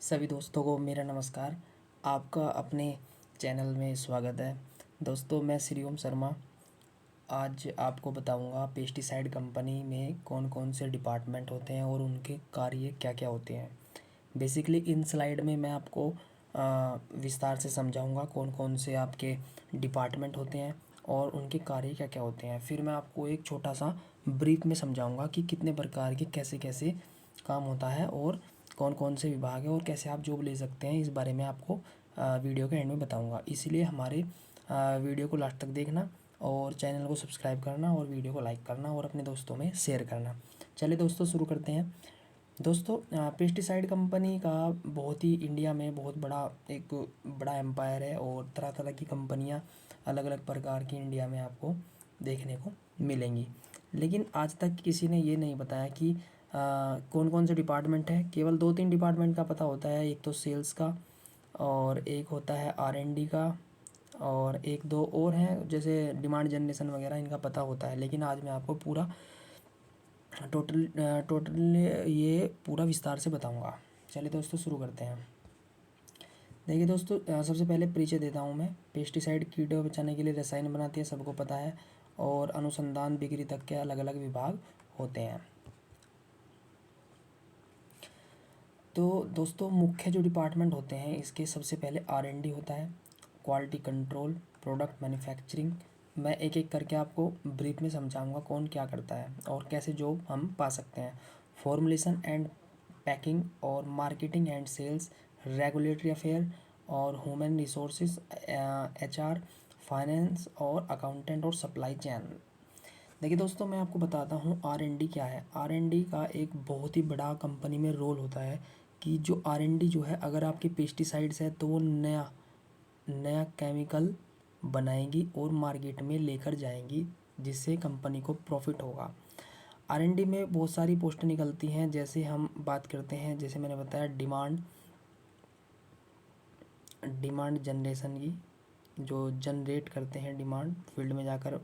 सभी दोस्तों को मेरा नमस्कार। आपका अपने चैनल में स्वागत है। दोस्तों, मैं श्रीओम शर्मा आज आपको बताऊंगा पेस्टिसाइड कंपनी में कौन कौन से डिपार्टमेंट होते हैं और उनके कार्य क्या क्या होते हैं। बेसिकली इन स्लाइड में मैं आपको विस्तार से समझाऊंगा कौन कौन से आपके डिपार्टमेंट होते हैं और उनके कार्य क्या क्या होते हैं। फिर मैं आपको एक छोटा सा ब्रीफ में समझाऊंगा कि कितने प्रकार के कैसे कैसे काम होता है और कौन कौन से विभाग है और कैसे आप जॉब ले सकते हैं। इस बारे में आपको वीडियो के एंड में बताऊंगा। इसलिए हमारे वीडियो को लास्ट तक देखना और चैनल को सब्सक्राइब करना और वीडियो को लाइक करना और अपने दोस्तों में शेयर करना। चलिए दोस्तों, शुरू करते हैं। दोस्तों, पेस्टिसाइड कंपनी का बहुत ही इंडिया में बहुत बड़ा एक बड़ा एम्पायर है और तरह तरह की कंपनियां अलग अलग प्रकार की इंडिया में आपको देखने को मिलेंगी। लेकिन आज तक किसी ने ये नहीं बताया कि कौन कौन से डिपार्टमेंट है। केवल दो तीन डिपार्टमेंट का पता होता है। एक तो सेल्स का और एक होता है R&D का और एक दो और हैं जैसे डिमांड जनरेशन वगैरह, इनका पता होता है। लेकिन आज मैं आपको पूरा टोटल ये पूरा विस्तार से बताऊंगा। चलिए दोस्तों, शुरू करते हैं। देखिए दोस्तों, सबसे पहले परिचय देता हूँ मैं। पेस्टिसाइड कीड़े बचाने के लिए रसायन बनाती है, सबको पता है। और अनुसंधान बिक्री तक के अलग अलग विभाग होते हैं। तो दोस्तों, मुख्य जो डिपार्टमेंट होते हैं इसके सबसे पहले R&D होता है, क्वालिटी कंट्रोल, प्रोडक्ट मैन्युफैक्चरिंग। मैं एक एक करके आपको ब्रीफ में समझाऊंगा कौन क्या करता है और कैसे जॉब हम पा सकते हैं। फॉर्मुलेशन एंड पैकिंग और marketing and sales, regulatory affair और ह्यूमन रिसोर्सेज, HR, फाइनेंस और अकाउंटेंट और सप्लाई चेन। देखिए दोस्तों, मैं आपको बताता हूँ R&D क्या है। R&D का एक बहुत ही बड़ा कंपनी में रोल होता है कि जो R&D जो है, अगर आपके पेस्टिसाइड्स है तो वो नया नया केमिकल बनाएंगी और मार्केट में लेकर जाएंगी, जिससे कंपनी को प्रॉफिट होगा। R&D में बहुत सारी पोस्टें निकलती हैं। जैसे हम बात करते हैं, जैसे मैंने बताया, डिमांड जनरेशन की, जो जनरेट करते हैं डिमांड, फील्ड में जाकर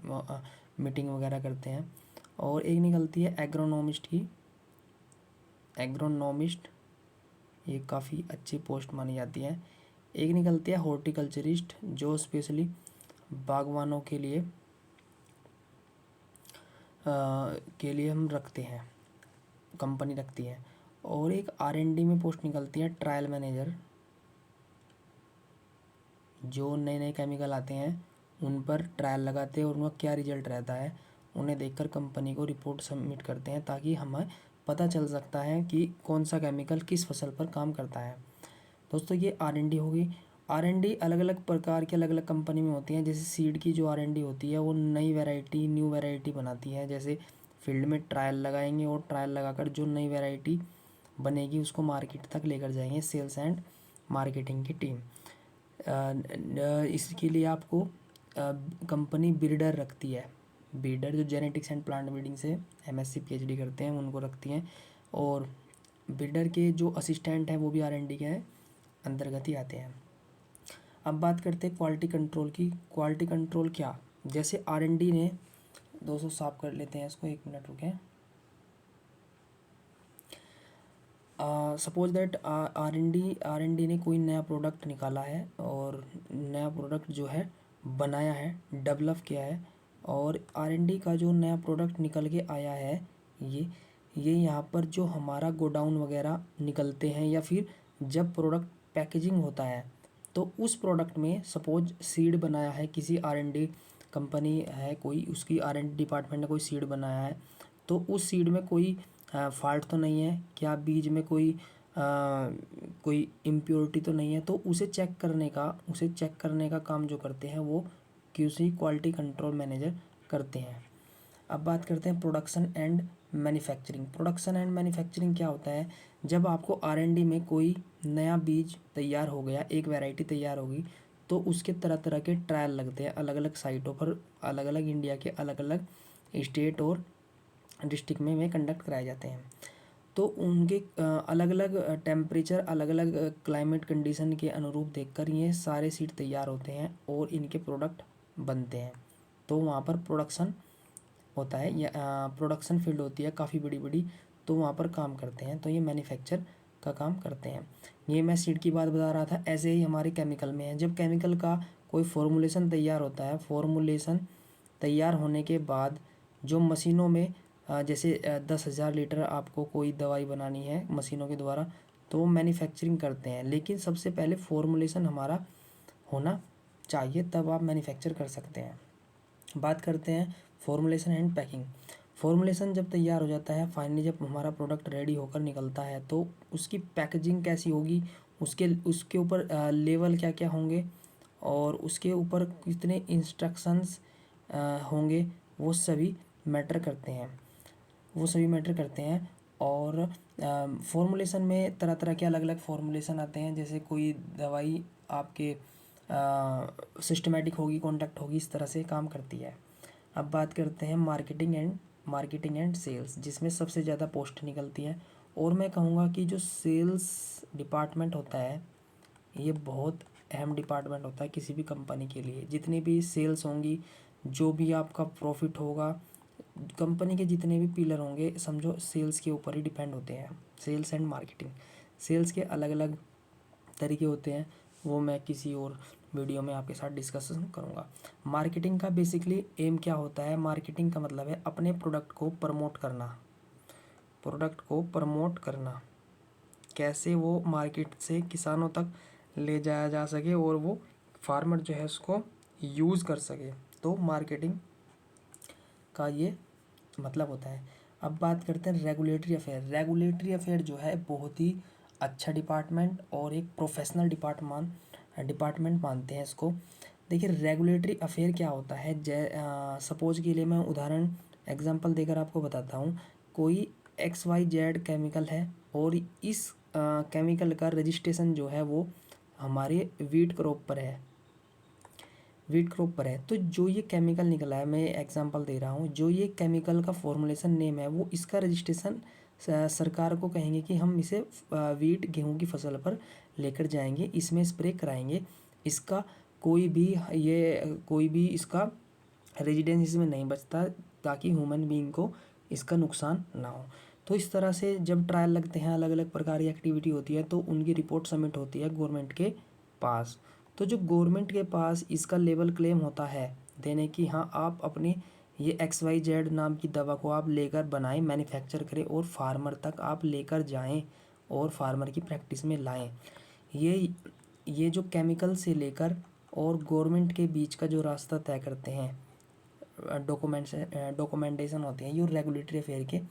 मीटिंग वगैरह करते हैं। और एक निकलती है एग्रोनॉमिस्ट की। एग्रोनॉमिस्ट ये काफ़ी अच्छी पोस्ट मानी जाती है। एक निकलती है हॉर्टिकल्चरिस्ट, जो स्पेशली बागवानों के लिए हम रखते हैं, कंपनी रखती है। और एक R&D में पोस्ट निकलती है ट्रायल मैनेजर, जो नए नए केमिकल आते हैं उन पर ट्रायल लगाते हैं और उनका क्या रिजल्ट रहता है उन्हें देखकर कंपनी को रिपोर्ट सबमिट करते हैं, ताकि हमें पता चल सकता है कि कौन सा केमिकल किस फसल पर काम करता है। दोस्तों, ये R&D होगी। R&D अलग अलग प्रकार की अलग अलग कंपनी में होती हैं। जैसे सीड की जो R&D होती है वो न्यू वैरायटी बनाती है। जैसे फील्ड में ट्रायल लगाएंगे और ट्रायल लगाकर जो नई वैरायटी बनेगी उसको मार्केट तक लेकर जाएंगे सेल्स एंड मार्केटिंग की टीम। इसके लिए आपको कंपनी ब्रीडर रखती है। ब्रीडर जो जेनेटिक्स एंड प्लांट ब्रीडिंग से MSc PhD करते हैं उनको रखती हैं। और ब्रीडर के जो असिस्टेंट हैं वो भी R&D के अंतर्गत ही आते हैं। अब बात करते हैं क्वालिटी कंट्रोल की। क्वालिटी कंट्रोल क्या, जैसे R&D ने, दोस्तों साफ कर लेते हैं इसको, 1 मिनट रुकें। सपोज दैट R&D ने कोई नया प्रोडक्ट निकाला है और नया प्रोडक्ट जो है बनाया है, डेवलप किया है। और R&D का जो नया प्रोडक्ट निकल के आया है, ये यहाँ पर जो हमारा गोडाउन वगैरह निकलते हैं या फिर जब प्रोडक्ट पैकेजिंग होता है, तो उस प्रोडक्ट में सपोज सीड बनाया है, किसी R&D कंपनी है कोई, उसकी R&D डिपार्टमेंट ने कोई सीड बनाया है, तो उस सीड में कोई फॉल्ट तो नहीं है, क्या बीज में कोई इम्प्योरिटी तो नहीं है, तो उसे चेक करने का काम जो करते हैं वो QC क्वालिटी कंट्रोल मैनेजर करते हैं। अब बात करते हैं production and manufacturing. Production and manufacturing क्या होता है, जब आपको R&D में कोई नया बीज तैयार हो गया, एक वैरायटी तैयार होगी, तो उसके तरह तरह के ट्रायल लगते हैं अलग अलग साइटों पर, अलग अलग इंडिया के अलग अलग स्टेट और डिस्ट्रिक्ट में वे कंडक्ट कराए जाते हैं। तो उनके अलग अलग टेम्परेचर, अलग अलग क्लाइमेट कंडीशन के अनुरूप देखकर ये सारे सीड तैयार होते हैं और इनके प्रोडक्ट बनते हैं। तो वहाँ पर प्रोडक्शन होता है या प्रोडक्शन फील्ड होती है काफ़ी बड़ी बड़ी, तो वहाँ पर काम करते हैं। तो ये मैन्युफैक्चर का काम करते हैं। ये मैं सीड की बात बता रहा था। ऐसे ही हमारे केमिकल में है, जब केमिकल का कोई फॉर्मुलेशन तैयार होता है, फॉर्मुलेशन तैयार होने के बाद जो मशीनों में जैसे 10,000 लीटर आपको कोई दवाई बनानी है मशीनों के द्वारा, तो मैन्युफैक्चरिंग करते हैं। लेकिन सबसे पहले फॉर्मुलेशन हमारा होना चाहिए, तब आप मैन्युफैक्चर कर सकते हैं। बात करते हैं फॉर्मुलेशन एंड पैकिंग। फॉर्मुलेशन जब तैयार हो जाता है, फाइनली जब हमारा प्रोडक्ट रेडी होकर निकलता है, तो उसकी पैकेजिंग कैसी होगी, उसके ऊपर लेवल क्या क्या होंगे और उसके ऊपर कितने इंस्ट्रक्शंस होंगे, वो सभी मैटर करते हैं, वो सभी मैटर करते हैं। और फॉर्मुलेशन में तरह तरह के अलग अलग फॉर्मुलेशन आते हैं। जैसे कोई दवाई आपके सिस्टमेटिक होगी, कॉन्टैक्ट होगी, इस तरह से काम करती है। अब बात करते हैं मार्केटिंग एंड सेल्स, जिसमें सबसे ज़्यादा पोस्ट निकलती है। और मैं कहूँगा कि जो सेल्स डिपार्टमेंट होता है, ये बहुत अहम डिपार्टमेंट होता है किसी भी कंपनी के लिए। जितनी भी सेल्स होंगी, जो भी आपका प्रॉफिट होगा, कंपनी के जितने भी पिलर होंगे, समझो सेल्स के ऊपर ही डिपेंड होते हैं। सेल्स एंड मार्केटिंग, सेल्स के अलग अलग तरीके होते हैं, वो मैं किसी और वीडियो में आपके साथ डिस्कशन करूँगा। मार्केटिंग का बेसिकली एम क्या होता है? मार्केटिंग का मतलब है अपने प्रोडक्ट को प्रमोट करना, प्रोडक्ट को प्रमोट करना, कैसे वो मार्केट से किसानों तक ले जाया जा सके और वो फार्मर जो है उसको यूज़ कर सके। तो मार्केटिंग का ये मतलब होता है। अब बात करते हैं रेगुलेटरी अफेयर। रेगुलेटरी अफेयर जो है बहुत ही अच्छा डिपार्टमेंट और एक प्रोफेशनल डिपार्टमेंट मानते हैं इसको। देखिए रेगुलेटरी अफेयर क्या होता है, सपोज के लिए मैं उदाहरण एग्जांपल देकर आपको बताता हूँ। कोई XYZ केमिकल है और इस केमिकल का रजिस्ट्रेशन जो है वो हमारे वीट क्रॉप पर है, वीट क्रॉप पर है। तो जो ये केमिकल निकला है, मैं एग्जांपल दे रहा हूँ, जो ये केमिकल का फॉर्मुलेशन नेम है, वो इसका रजिस्ट्रेशन सरकार को कहेंगे कि हम इसे वीट गेहूं की फसल पर लेकर जाएंगे, इसमें स्प्रे कराएंगे, इसका कोई भी इसका रेजिडेंस इसमें नहीं बचता, ताकि ह्यूमन बीइंग को इसका नुकसान ना हो। तो इस तरह से जब ट्रायल लगते हैं, अलग अलग प्रकार की एक्टिविटी होती है, तो उनकी रिपोर्ट सबमिट होती है गवर्नमेंट के पास। तो जो गवर्नमेंट के पास इसका लेवल क्लेम होता है देने की, हाँ आप अपने ये XYZ नाम की दवा को आप लेकर बनाएं, मैन्युफैक्चर करें और फार्मर तक आप लेकर जाएं और फार्मर की प्रैक्टिस में लाएं। ये जो केमिकल से लेकर और गवर्नमेंट के बीच का जो रास्ता तय करते हैं, डॉक्यूमेंटेशन होते हैं, ये रेगुलेटरी अफेयर के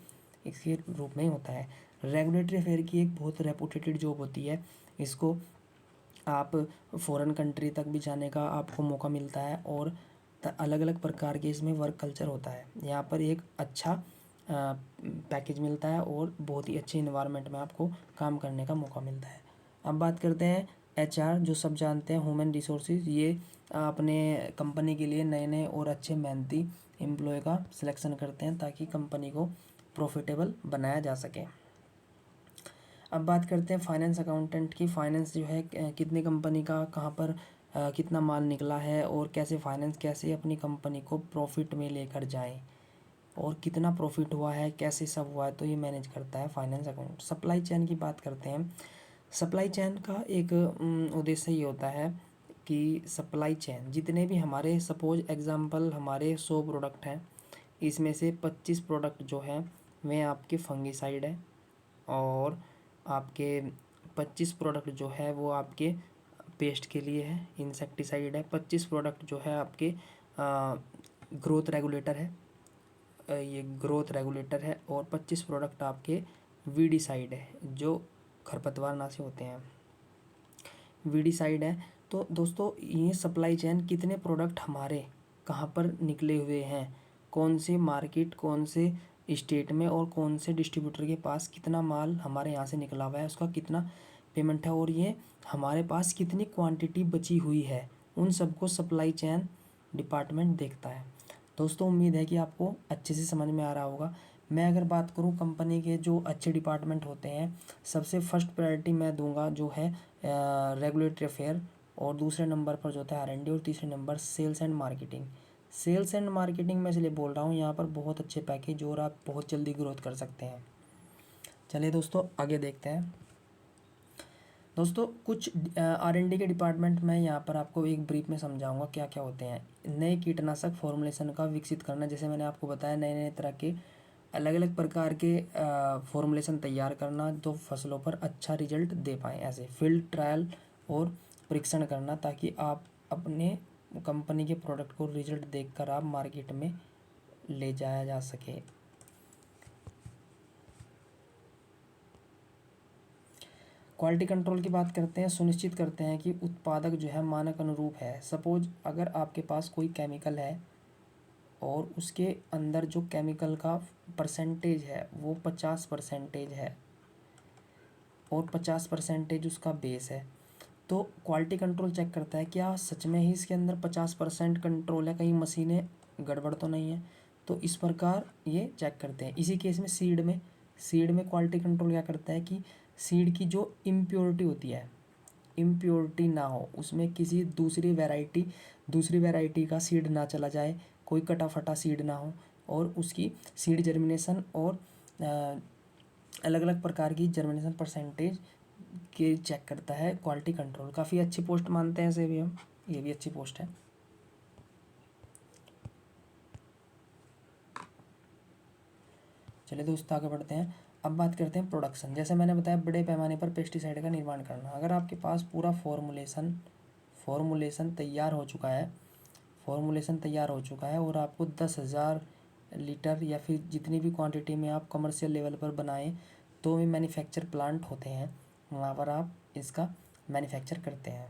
इसके रूप में ही होता है। रेगुलेटरी अफेयर की एक बहुत रेपुटेटेड जॉब होती है। इसको आप फॉरेन कंट्री तक भी जाने का आपको मौका मिलता है और अलग अलग प्रकार के इसमें वर्क कल्चर होता है। यहाँ पर एक अच्छा पैकेज मिलता है और बहुत ही अच्छे इन्वायरमेंट में आपको काम करने का मौका मिलता है। अब बात करते हैं HR, जो सब जानते हैं, ह्यूमन रिसोर्सेज। ये अपने कंपनी के लिए नए नए और अच्छे मेहनती एम्प्लॉय का सिलेक्शन करते हैं ताकि कंपनी को प्रॉफिटेबल बनाया जा सके। अब बात करते हैं फाइनेंस अकाउंटेंट की। फाइनेंस जो है कितनी कंपनी का कहाँ पर कितना माल निकला है और कैसे अपनी कंपनी को प्रॉफिट में लेकर जाएं और कितना प्रॉफिट हुआ है, कैसे सब हुआ है, तो ये मैनेज करता है फाइनेंस अकाउंट। सप्लाई चेन की बात करते हैं। सप्लाई चेन का एक उद्देश्य ये होता है कि सप्लाई चेन जितने भी हमारे, सपोज एग्जांपल हमारे 100 प्रोडक्ट हैं, इसमें से 25 प्रोडक्ट जो हैं वे आपके फंगिसाइड है और आपके 25 प्रोडक्ट जो है वो आपके पेस्ट के लिए है, इंसेक्टिसाइड है। 25 प्रोडक्ट जो है आपके ग्रोथ रेगुलेटर है, ये ग्रोथ रेगुलेटर है। और 25 प्रोडक्ट आपके वीडीसाइड है, जो खरपतवार नाशी होते हैं, वीडीसाइड है। तो दोस्तों ये सप्लाई चेन कितने प्रोडक्ट हमारे कहाँ पर निकले हुए हैं, कौन से मार्केट, कौन से स्टेट में और कौन से डिस्ट्रीब्यूटर के पास कितना माल हमारे यहाँ से निकला हुआ है, उसका कितना पेमेंट है और ये हमारे पास कितनी क्वांटिटी बची हुई है, उन सबको सप्लाई चेन डिपार्टमेंट देखता है। दोस्तों उम्मीद है कि आपको अच्छे से समझ में आ रहा होगा। मैं अगर बात करूं कंपनी के जो अच्छे डिपार्टमेंट होते हैं, सबसे फर्स्ट प्रायोरिटी मैं दूंगा जो है रेगुलेटरी अफेयर, और दूसरे नंबर पर जो होता है R&D, और तीसरे number sales and marketing. Sales and marketing मैं इसलिए बोल रहा हूँ, यहाँ पर बहुत अच्छे पैकेज और आप बहुत जल्दी ग्रोथ कर सकते हैं। चलिए दोस्तों आगे देखते हैं। दोस्तों कुछ R&D के डिपार्टमेंट में यहाँ पर आपको एक ब्रीफ में समझाऊंगा क्या क्या होते हैं। नए कीटनाशक फॉर्मुलेशन का विकसित करना, जैसे मैंने आपको बताया नए नए तरह के अलग अलग प्रकार के फॉर्मुलेशन तैयार करना जो फसलों पर अच्छा रिजल्ट दे पाएँ। ऐसे फील्ड ट्रायल और परीक्षण करना ताकि आप अपने कंपनी के प्रोडक्ट को रिजल्ट देखकर आप मार्केट में ले जाया जा सके। क्वालिटी कंट्रोल की बात करते हैं, सुनिश्चित करते हैं कि उत्पादक जो है मानक अनुरूप है। सपोज अगर आपके पास कोई केमिकल है और उसके अंदर जो केमिकल का परसेंटेज है वो 50% है और 50% उसका बेस है, तो क्वालिटी कंट्रोल चेक करता है क्या सच में ही इसके अंदर 50% कंट्रोल है, कहीं मशीनें गड़बड़ तो नहीं है। तो इस प्रकार ये चेक करते हैं। इसी केस में सीड में क्वालिटी कंट्रोल क्या करता है कि सीड की जो इम्प्योरिटी होती है, इम्प्योरिटी ना हो, उसमें किसी दूसरी वैरायटी का सीड ना चला जाए, कोई कटा फटा सीड ना हो, और उसकी सीड जर्मिनेशन और अलग अलग प्रकार की जर्मिनेशन परसेंटेज के चेक करता है क्वालिटी कंट्रोल। काफ़ी अच्छी पोस्ट मानते हैं इसे भी हम, ये भी अच्छी पोस्ट है। चलिए दोस्तों आगे बढ़ते हैं। अब बात करते हैं प्रोडक्शन। जैसे मैंने बताया बड़े पैमाने पर पेस्टिसाइड का निर्माण करना। अगर आपके पास पूरा फॉर्मुलेशन तैयार हो चुका है और आपको 10,000 लीटर या फिर जितनी भी क्वांटिटी में आप कमर्शियल लेवल पर बनाएं तो भी मैन्युफैक्चर प्लांट होते हैं, वहाँ पर आप इसका मैन्युफैक्चर करते हैं।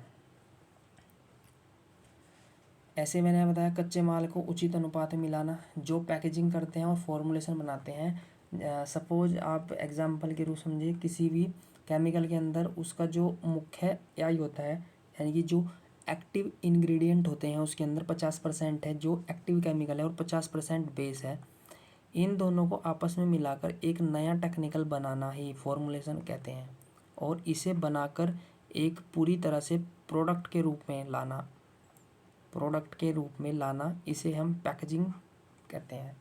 ऐसे मैंने बताया कच्चे माल को उचित अनुपात में मिलाना। जो पैकेजिंग करते हैं और फॉर्मुलेशन बनाते हैं, सपोज आप एग्जांपल के रूप समझिए किसी भी केमिकल के अंदर उसका जो मुख्य AI होता है, यानी कि जो एक्टिव इंग्रेडिएंट होते हैं उसके अंदर 50% है जो एक्टिव केमिकल है और 50% बेस है। इन दोनों को आपस में मिलाकर एक नया टेक्निकल बनाना ही फॉर्मुलेशन कहते हैं, और इसे बनाकर एक पूरी तरह से प्रोडक्ट के रूप में लाना इसे हम पैकेजिंग कहते हैं।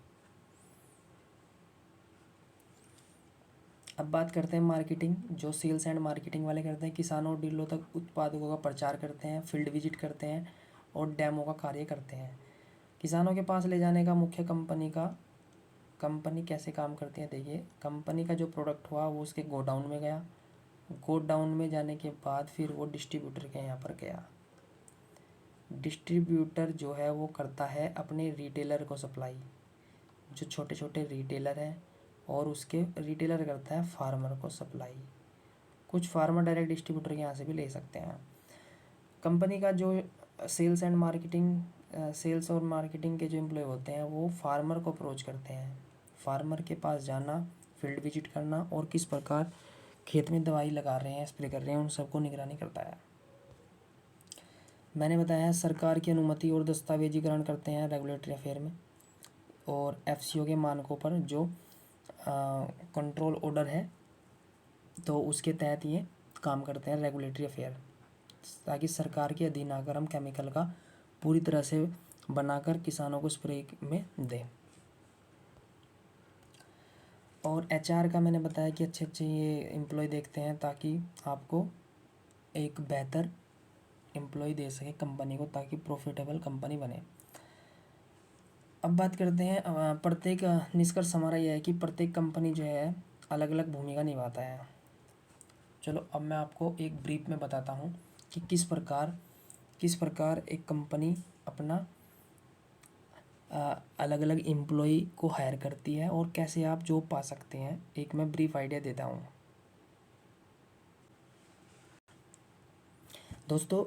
अब बात करते हैं मार्केटिंग। जो सेल्स एंड मार्केटिंग वाले करते हैं, किसानों और डीलरों तक उत्पादों का प्रचार करते हैं, फील्ड विजिट करते हैं और डेमो का कार्य करते हैं। किसानों के पास ले जाने का मुख्य कंपनी कैसे काम करती है, देखिए कंपनी का जो प्रोडक्ट हुआ वो उसके गोडाउन में गया, गोडाउन में जाने के बाद फिर वो डिस्ट्रीब्यूटर के यहाँ पर गया। डिस्ट्रीब्यूटर जो है वो करता है अपने रिटेलर को सप्लाई, जो छोटे छोटे रिटेलर हैं, और उसके रिटेलर करता है फार्मर को सप्लाई। कुछ फार्मर डायरेक्ट डिस्ट्रीब्यूटर के यहाँ से भी ले सकते हैं। कंपनी का जो सेल्स और मार्केटिंग के जो एम्प्लॉय होते हैं वो फार्मर को अप्रोच करते हैं, फार्मर के पास जाना, फील्ड विजिट करना और किस प्रकार खेत में दवाई लगा रहे हैं, स्प्रे कर रहे हैं, उन सबको निगरानी करता है। मैंने बताया सरकार की अनुमति और दस्तावेजीकरण करते हैं रेगुलेटरी अफेयर में, और FCO के मानकों पर जो कंट्रोल ऑर्डर है तो उसके तहत ये काम करते हैं रेगुलेटरी अफेयर, ताकि सरकार के अधीन आकर हम केमिकल का पूरी तरह से बनाकर किसानों को स्प्रे में दें। और HR का मैंने बताया कि अच्छे अच्छे ये एम्प्लॉय देखते हैं ताकि आपको एक बेहतर एम्प्लॉय दे सके कंपनी को, ताकि प्रॉफिटेबल कंपनी बने। अब बात करते हैं प्रत्येक निष्कर्ष हमारा यह है कि प्रत्येक कंपनी जो है अलग अलग भूमिका निभाता है। चलो अब मैं आपको एक ब्रीफ में बताता हूँ कि किस प्रकार एक कंपनी अपना अलग अलग एम्प्लॉय को हायर करती है और कैसे आप जॉब पा सकते हैं। एक मैं ब्रीफ आइडिया देता हूँ। दोस्तों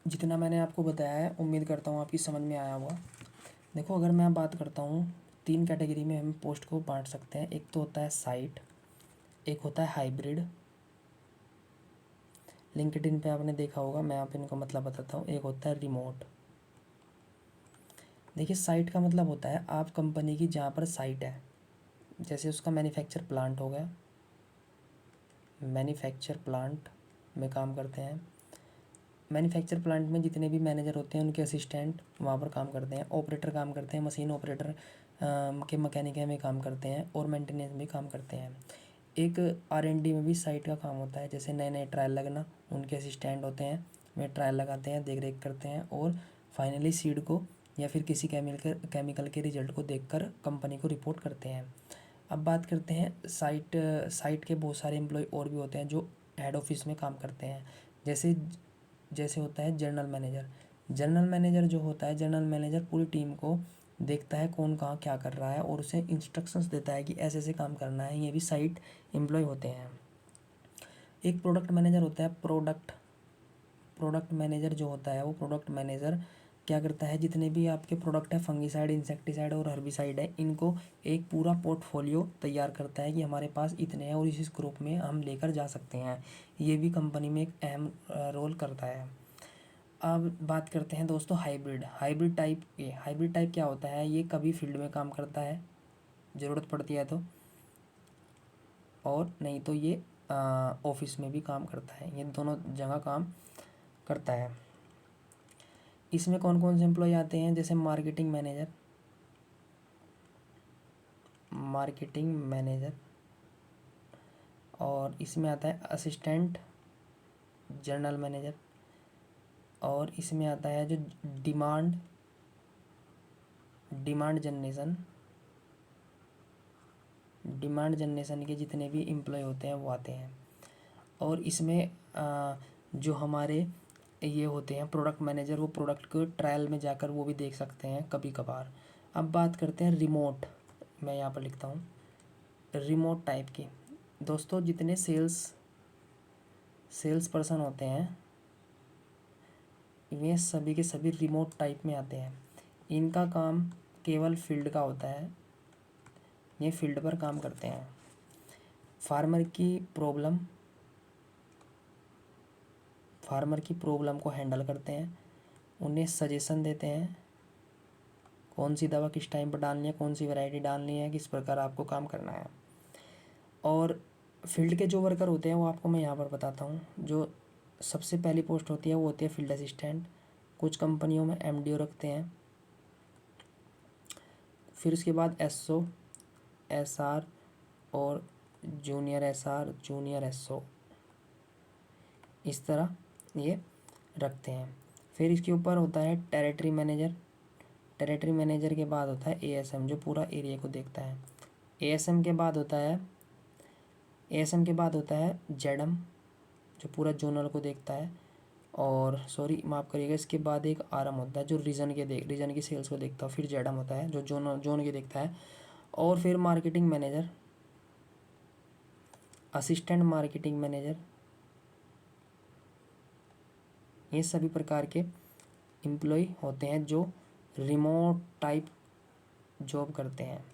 जितना मैंने आपको बताया है उम्मीद करता हूँ आपकी समझ में आया होगा। देखो अगर मैं बात करता हूँ, 3 कैटेगरी में हम पोस्ट को बांट सकते हैं। एक तो होता है साइट, एक होता है हाइब्रिड, लिंक्डइन पे आपने देखा होगा, मैं आप इनको मतलब बताता हूँ। एक होता है रिमोट। देखिए साइट का मतलब होता है आप कंपनी की जहाँ पर साइट है, जैसे उसका मैन्युफैक्चर प्लांट हो गया, मैन्युफैक्चर प्लांट में काम करते हैं। मैन्युफैक्चर प्लांट में जितने भी मैनेजर होते हैं उनके असिस्टेंट वहाँ पर काम करते हैं, ऑपरेटर काम करते हैं, मशीन ऑपरेटर के मैकेनिक में काम करते हैं और मेंटेनेंस में काम करते हैं। एक R&D में भी साइट का काम होता है, जैसे नए नए ट्रायल लगना, उनके असिस्टेंट होते हैं, वे ट्रायल लगाते हैं, देख रेख करते हैं और फाइनली सीड को या फिर किसी केमिकल के रिजल्ट को देखकर कंपनी को रिपोर्ट करते हैं। अब बात करते हैं साइट के बहुत सारे एम्प्लॉय और भी होते हैं जो हेड ऑफिस में काम करते हैं। जैसे जैसे होता है जनरल मैनेजर। जनरल मैनेजर जो होता है, जनरल मैनेजर पूरी टीम को देखता है कौन कहाँ क्या कर रहा है और उसे इंस्ट्रक्शंस देता है कि ऐसे ऐसे काम करना है। ये भी साइट एम्प्लॉय होते हैं। एक प्रोडक्ट मैनेजर होता है। प्रोडक्ट मैनेजर जो होता है, वो प्रोडक्ट मैनेजर क्या करता है, जितने भी आपके प्रोडक्ट है, फंगीसाइड, इंसेक्टिसाइड और हर्बिसाइड है, इनको एक पूरा पोर्टफोलियो तैयार करता है कि हमारे पास इतने हैं और इस ग्रुप में हम लेकर जा सकते हैं। ये भी कंपनी में एक अहम रोल करता है। अब बात करते हैं दोस्तों हाइब्रिड टाइप के। हाइब्रिड टाइप क्या होता है, ये कभी फील्ड में काम करता है ज़रूरत पड़ती है तो, और नहीं तो ये ऑफिस में भी काम करता है, ये दोनों जगह काम करता है। इसमें कौन कौन से एम्प्लॉय आते हैं, जैसे मार्केटिंग मैनेजर, और इसमें आता है असिस्टेंट जनरल मैनेजर, और इसमें आता है जो डिमांड जनरेशन के जितने भी एम्प्लॉय होते हैं वो आते हैं। और इसमें जो हमारे ये होते हैं प्रोडक्ट मैनेजर, वो प्रोडक्ट को ट्रायल में जाकर वो भी देख सकते हैं कभी कभार। अब बात करते हैं रिमोट, मैं यहाँ पर लिखता हूँ रिमोट टाइप की। दोस्तों जितने सेल्स पर्सन होते हैं वे सभी के सभी रिमोट टाइप में आते हैं। इनका काम केवल फील्ड का होता है, ये फील्ड पर काम करते हैं। फार्मर की प्रॉब्लम को हैंडल करते हैं, उन्हें सजेशन देते हैं कौन सी दवा किस टाइम पर डालनी है, कौन सी वैरायटी डालनी है, किस प्रकार आपको काम करना है। और फील्ड के जो वर्कर होते हैं वो आपको मैं यहाँ पर बताता हूँ। जो सबसे पहली पोस्ट होती है वो होती है फील्ड असिस्टेंट। कुछ कंपनियों में MDO रखते हैं। फिर उसके बाद SO, SR और जूनियर SR, जूनियर SO, इस तरह ये रखते हैं। फिर इसके ऊपर होता है टेरिटरी मैनेजर। टेरिटरी मैनेजर के बाद होता है ASM जो पूरा एरिया को देखता है। ASM के बाद होता है ZM जो पूरा जोनल को देखता है। और सॉरी माफ़ करिएगा, इसके बाद एक RM होता है जो रीजन की सेल्स को देखता है। फिर ZM होता है जो जोन के देखता है। और फिर marketing manager, assistant marketing manager, ये सभी प्रकार के एम्प्लॉय होते हैं जो रिमोट टाइप जॉब करते हैं।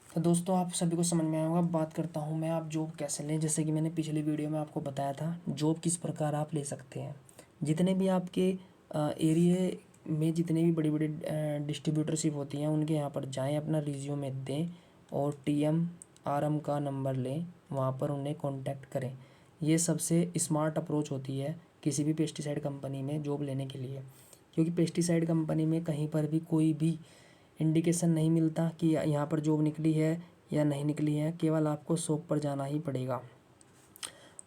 तो दोस्तों आप सभी को समझ में आया होगा। बात करता हूँ मैं, आप जॉब कैसे लें। जैसे कि मैंने पिछली वीडियो में आपको बताया था जॉब किस प्रकार आप ले सकते हैं। जितने भी आपके एरिए में जितने भी बड़ी बड़ी डिस्ट्रीब्यूटरशिप होती हैं उनके यहाँ पर जाएं, अपना रिज्यूमे दें और TM RM का नंबर लें, वहाँ पर उन्हें कॉन्टैक्ट करें। ये सबसे स्मार्ट अप्रोच होती है किसी भी पेस्टिसाइड कंपनी में जॉब लेने के लिए, क्योंकि पेस्टिसाइड कंपनी में कहीं पर भी कोई भी इंडिकेशन नहीं मिलता कि यहाँ पर जॉब निकली है या नहीं निकली है। केवल आपको शॉप पर जाना ही पड़ेगा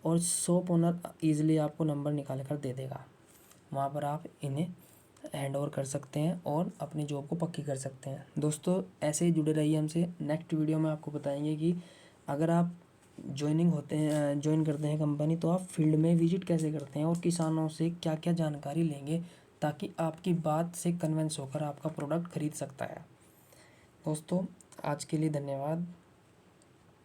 और शॉप ओनर ईज़िली आपको नंबर निकाल कर दे देगा। वहाँ पर आप इन्हें हैंड ओवर कर सकते हैं और अपनी जॉब को पक्की कर सकते हैं। दोस्तों ऐसे ही जुड़े रहिए हमसे। नेक्स्ट वीडियो में आपको बताएंगे कि अगर आप ज्वाइन करते हैं कंपनी तो आप फील्ड में विजिट कैसे करते हैं और किसानों से क्या क्या जानकारी लेंगे ताकि आपकी बात से कन्विंस होकर आपका प्रोडक्ट खरीद सकता है। दोस्तों आज के लिए धन्यवाद।